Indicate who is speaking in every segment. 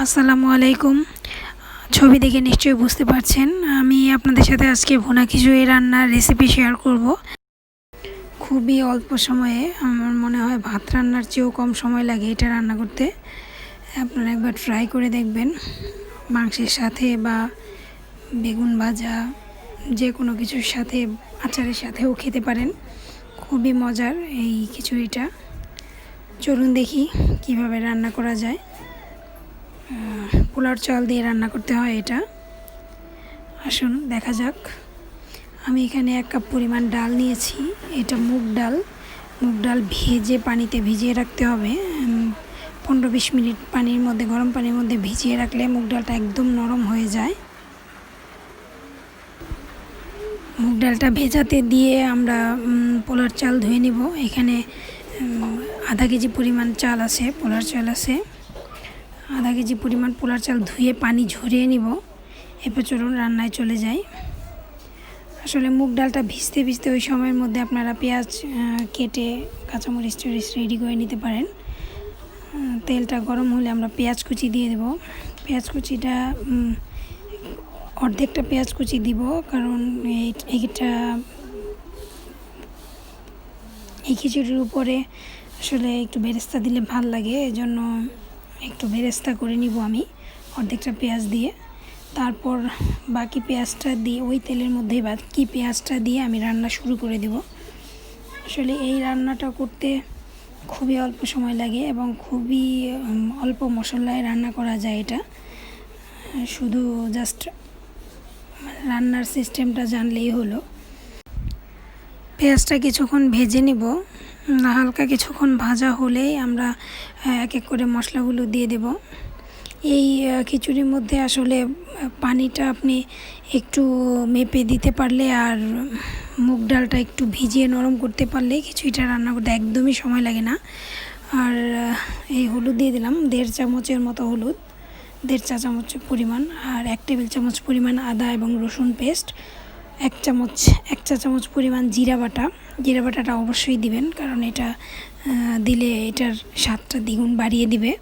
Speaker 1: আসসালামু আলাইকুম। ছবি দেখে নিশ্চয়ই বুঝতে পারছেন আমি আপনাদের সাথে আজকে ভুনা খিচুড়ি রান্নার রেসিপি শেয়ার করব। খুবই অল্প সময়ে, আমার মনে হয় ভাত রান্নার চেয়েও কম সময় লাগে এটা রান্না করতে। আপনারা একবার ট্রাই করে দেখবেন, মাংসের সাথে বা বেগুন ভাজা যে কোনো কিছুর সাথে, আচারের সাথেও খেতে পারেন। খুবই মজার এই খিচুড়িটা। চলুন দেখি কিভাবে রান্না করা যায়। পোলার চাল দিয়ে রান্না করতে হয় এটা। আসুন দেখা যাক। আমি এখানে 1 কাপ পরিমাণ ডাল নিয়েছি। এটা মুগ ডাল ভেজে পানিতে ভিজিয়ে রাখতে হবে। 15-20 মিনিট পানির মধ্যে, গরম পানির মধ্যে ভিজিয়ে রাখলে মুগ ডালটা একদম নরম হয়ে যায়। মুগ ডালটা ভেজাতে দিয়ে আমরা পোলার চাল ধুয়ে নিব। এখানে আধা কেজি পরিমাণ চাল আছে, পোলার চাল আছে। আধা কেজি পরিমাণ পোলার চাল ধুয়ে পানি ঝরিয়ে নিব। এরপর চলুন রান্নায় চলে যাই। আসলে মুগ ডালটা ভিজতে ভিজতে ওই সময়ের মধ্যে আপনারা পেঁয়াজ কেটে কাঁচামরিচ টরিচ রেডি করে নিতে পারেন। তেলটা গরম হলে আমরা পেঁয়াজ কুচি দিয়ে দেব। পেঁয়াজ কুচিটা অর্ধেকটা পেঁয়াজ কুচি দিব, কারণ এই খিচুড়ির উপরে আসলে একটু বেরেস্তা দিলে ভাল লাগে, এজন্য একটু বেরেস্তা করে নিব আমি অর্ধেকটা পেঁয়াজ দিয়ে। তারপর বাকি পেঁয়াজটা দিয়ে, ওই তেলের মধ্যেই বাকি পেঁয়াজটা দিয়ে আমি রান্না শুরু করে দেব। আসলে এই রান্নাটা করতে খুবই অল্প সময় লাগে এবং খুবই অল্প মশলায় রান্না করা যায় এটা। শুধু জাস্ট রান্নার সিস্টেমটা জানলেই হলো। পেঁয়াজটা কিছুক্ষণ ভেজে নিব। হালকা কিছুক্ষণ ভাজা হলেই আমরা এক এক করে মশলাগুলো দিয়ে দেব। এই খিচুড়ির মধ্যে আসলে পানিটা আপনি একটু মেপে দিতে পারলে আর মুগ ডালটা একটু ভিজিয়ে নরম করতে পারলে খিচুড়িটা রান্না করতে একদমই সময় লাগে না। আর এই হলুদ দিয়ে দিলাম 1.5 চামচের মতো হলুদ, 1.5 চা চামচ পরিমাণ। আর 1 টেবিল চামচ পরিমাণ আদা এবং রসুন পেস্ট, 1 চা চামচ পরিমাণ জিরা বাটাটা অবশ্যই দিবেন, কারণ এটা দিলে এটার স্বাদটা দ্বিগুণ বাড়িয়ে দিবে।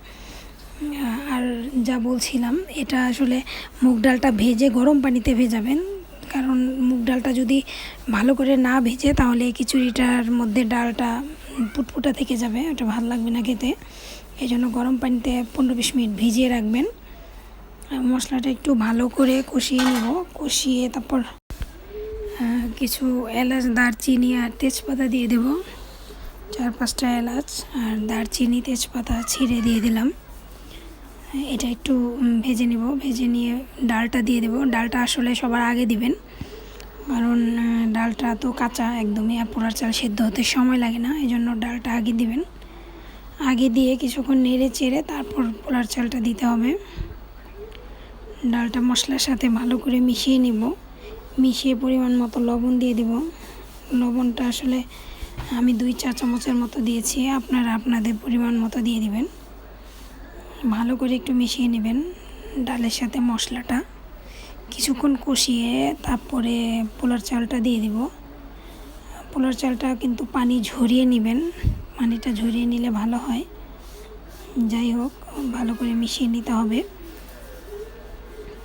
Speaker 1: আর যা বলছিলাম, এটা আসলে মুগ ডালটা ভেজে গরম পানিতে ভেজাবেন, কারণ মুগ ডালটা যদি ভালো করে না ভেজে তাহলে খিচুড়িটার মধ্যে ডালটা পুটপুটা থেকে যাবে, ওটা ভালো লাগবে না খেতে। এই জন্য গরম পানিতে 15-20 মিনিট ভিজিয়ে রাখবেন। মশলাটা একটু ভালো করে কষিয়ে নেব। কষিয়ে তারপর কিছু এলাচ, দারচিনি আর তেজপাতা দিয়ে দেব। 4-5টা এলাচ আর দারচিনি, তেজপাতা ছিঁড়ে দিয়ে দিলাম। এটা একটু ভেজে নিব। ভেজে নিয়ে ডালটা দিয়ে দেব। ডালটা আসলে সবার আগে দিবেন, কারণ ডালটা তো কাঁচা একদমই, আর পোলার চাল সেদ্ধ হতে সময় লাগে না, এই জন্য ডালটা আগে দিবেন। আগে দিয়ে কিছুক্ষণ নেড়ে চেড়ে তারপর পোলার চালটা দিতে হবে। ডালটা মশলার সাথে ভালো করে মিশিয়ে নিব। মিশিয়ে পরিমাণ মতো লবণ দিয়ে দিব। লবণটা আসলে আমি 2 চা চামচের মতো দিয়েছি, আপনারা আপনাদের পরিমাণ মতো দিয়ে দিবেন। ভালো করে একটু মিশিয়ে নেবেন ডালের সাথে মশলাটা। কিছুক্ষণ কষিয়ে তারপরে পোলার চালটা দিয়ে দিব। পোলার চালটা কিন্তু পানি ঝরিয়ে নেবেন, পানিটা ঝরিয়ে নিলে ভালো হয়। যাই হোক, ভালো করে মিশিয়ে নিতে হবে।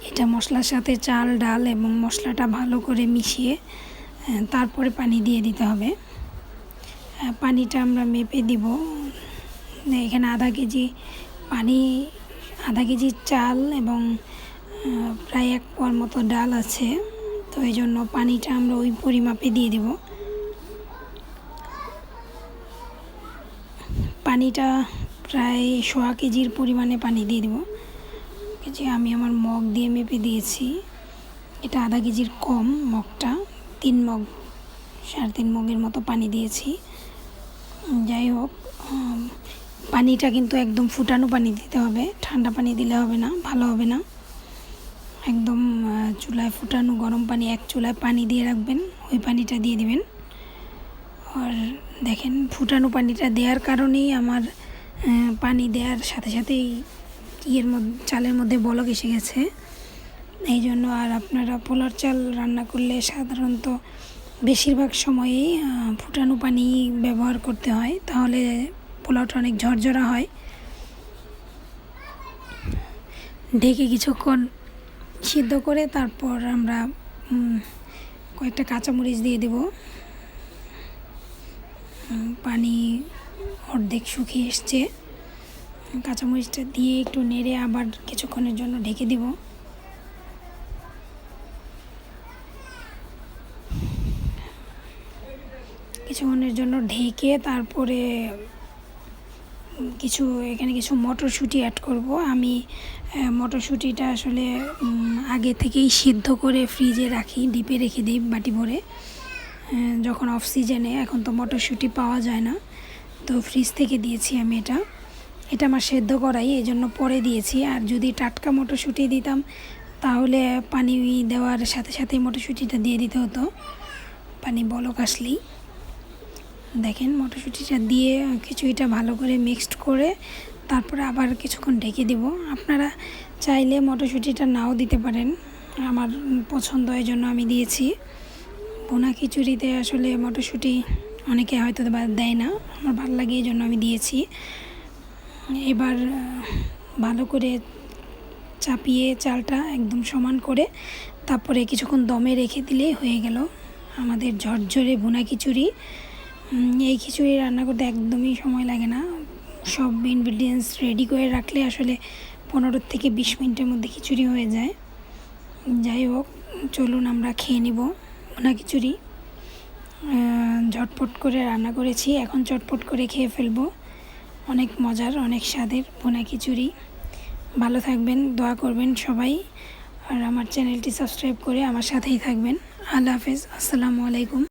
Speaker 1: এটা মশলার সাথে চাল, ডাল এবং মশলাটা ভালো করে মিশিয়ে তারপরে পানি দিয়ে দিতে হবে। পানিটা আমরা মেপে দিব। এখানে আধা কেজি চাল এবং প্রায় 1 পোয়ার মতো ডাল আছে, তো এই জন্য পানিটা আমরা ওই পরিমাপে দিয়ে দেব। পানিটা প্রায় 1.5 কেজির পরিমাণে পানি দিয়ে দেব। যে আমি আমার মগ দিয়ে মেপে দিয়েছি, এটা আধা কেজির কম মগটা, 3 মগ 3.5 মগের মতো পানি দিয়েছি। যাই হোক, পানিটা কিন্তু একদম ফুটানো পানি দিতে হবে, ঠান্ডা পানি দিলে হবে না, ভালো হবে না। একদম চুলায় ফুটানো গরম পানি, 1 চুলায় পানি দিয়ে রাখবেন, ওই পানিটা দিয়ে দিবেন। আর দেখেন, ফুটানো পানিটা দেওয়ার কারণেই আমার পানি দেওয়ার সাথে সাথেই চালের মধ্যে বলক এসে গেছে। এই জন্য, আর আপনারা পোলার চাল রান্না করলে সাধারণত বেশিরভাগ সময়েই ফুটানো পানি ব্যবহার করতে হয়, তাহলে পোলাওটা অনেক ঝরঝরা হয়। ঢেকে কিছুক্ষণ সিদ্ধ করে তারপর আমরা কয়েকটা কাঁচামরিচ দিয়ে দেব। পানি অর্ধেক শুকিয়ে এসছে, কাঁচামরিচটা দিয়ে একটু নেড়ে আবার কিছুক্ষণের জন্য ঢেকে দেব। কিছুক্ষণের জন্য ঢেকে তারপরে এখানে কিছু মটরশুঁটি অ্যাড করব। আমি মটরশুঁটিটা আসলে আগে থেকেই সিদ্ধ করে ফ্রিজে রাখি, ডিপে রেখে দিই বাটি ভরে। যখন অফ সিজনে, এখন তো মটরশুঁটি পাওয়া যায় না, তো ফ্রিজ থেকে দিয়েছি আমি এটা আমার সেদ্ধ করাই, এই জন্য পরে দিয়েছি। আর যদি টাটকা মটরশুঁটি দিতাম তাহলে পানি দেওয়ার সাথে সাথেই মটরশুঁটিটা দিয়ে দিতে হতো, পানি বলক আসলেই। দেখেন মটরশুঁটিটা দিয়ে খিচুড়িটা ভালো করে মিক্সড করে তারপরে আবার কিছুক্ষণ ঢেকে দেব। আপনারা চাইলে মটরশুঁটিটা নাও দিতে পারেন, আমার পছন্দ এই জন্য আমি দিয়েছি। ভুনা খিচুড়িতে আসলে মটরশুঁটি অনেকে হয়তো দেয় না, আমার ভালো লাগে এই জন্য আমি দিয়েছি। এবার ভালো করে চাপিয়ে চালটা একদম সমান করে তারপরে কিছুক্ষণ দমে রেখে দিলেই হয়ে গেল আমাদের ঝরঝরে ভুনা খিচুড়ি। এই খিচুড়ি রান্না করতে একদমই সময় লাগে না, সব ইনগ্রিডিয়েন্টস রেডি করে রাখলে আসলে 15 থেকে 20 মিনিটের মধ্যে খিচুড়ি হয়ে যায়। যাই হোক, চলুন আমরা খেয়ে নিব ভুনা খিচুড়ি। ঝটপট করে রান্না করেছি, এখন চটপট করে খেয়ে ফেলবো। অনেক মজার, অনেক স্বাদের ভুনা খিচুড়ি। ভালো থাকবেন, দোয়া করবেন সবাই, আর আমার চ্যানেলটি সাবস্ক্রাইব করে আমার সাথেই থাকবেন। আল্লাহ হাফেজ, আসসালামু আলাইকুম।